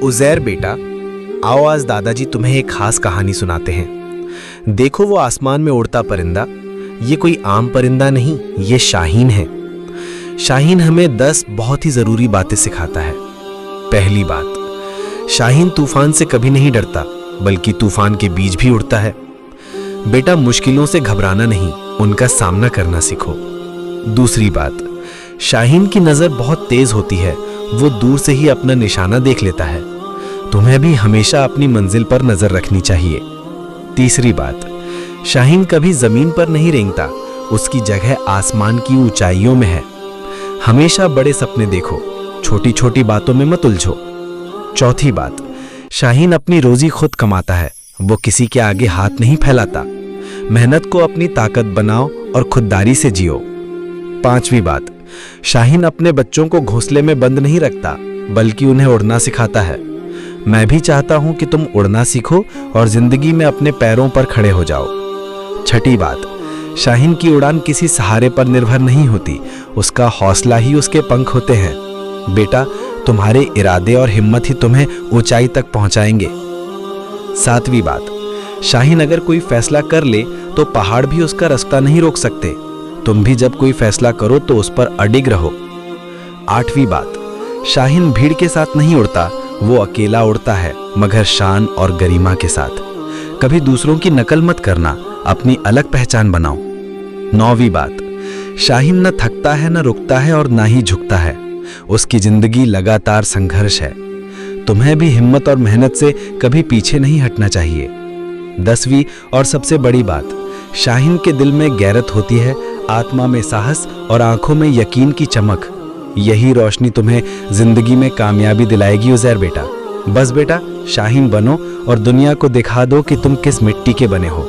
उज़ैर बेटा, आओ आज दादाजी तुम्हें एक खास कहानी सुनाते हैं। देखो वो आसमान में उड़ता परिंदा, ये कोई आम परिंदा नहीं, ये शाहीन है। शाहीन हमें 10 बहुत ही ज़रूरी बातें सिखाता है। पहली बात, शाहीन तूफान से कभी नहीं डरता, बल्कि तूफान के बीच भी उड़ता है। बेटा, मुश्किलों से घबराना नहीं, उनका सामना करना सीखो। दूसरी बात, शाहीन की नज़र बहुत तेज़ होती है, वो दूर से ही अपना निशाना देख लेता है। तुम्हें भी हमेशा अपनी मंजिल पर नजर रखनी चाहिए। तीसरी बात, शाहीन कभी जमीन पर नहीं रेंगता, उसकी जगह आसमान की ऊंचाइयों में है। हमेशा बड़े सपने देखो, छोटी छोटी बातों में मत उलझो। चौथी बात, शाहीन अपनी रोजी खुद कमाता है, वो किसी के आगे हाथ नहीं फैलाता। मेहनत को अपनी ताकत बनाओ और खुददारी से जियो। पांचवी बात, शाहीन अपने बच्चों को घोंसले में बंद नहीं रखता, बल्कि उन्हें उड़ना सिखाता है। मैं भी चाहता हूं कि तुम उड़ना सीखो और जिंदगी में अपने पैरों पर खड़े हो जाओ। छठी बात, शाहीन की उड़ान किसी सहारे पर निर्भर नहीं होती, उसका हौसला ही उसके पंख होते हैं। बेटा, तुम्हारे इरादे और हिम्मत ही तुम्हें ऊंचाई तक पहुंचाएंगे। सातवीं बात, शाहीन अगर कोई फैसला कर ले तो पहाड़ भी उसका रास्ता नहीं रोक सकते। तुम भी जब कोई फैसला करो तो उस पर अडिग रहो। आठवीं बात, शाहीन भीड़ के साथ नहीं उड़ता, वो अकेला उड़ता है, मगर शान और गरिमा के साथ। कभी दूसरों की नकल मत करना, अपनी अलग पहचान बनाओ। नौवीं बात, शाहीन न थकता है, न रुकता है और ना ही झुकता है, उसकी जिंदगी लगातार संघर्ष है। तुम्हें भी हिम्मत और मेहनत से कभी पीछे नहीं हटना चाहिए। 10वीं और सबसे बड़ी बात, शाहीन के दिल में गैरत होती है, आत्मा में साहस और आंखों में यकीन की चमक। यही रोशनी तुम्हें जिंदगी में कामयाबी दिलाएगी उज़ैर बेटा। बस बेटा, शाहीन बनो और दुनिया को दिखा दो कि तुम किस मिट्टी के बने हो।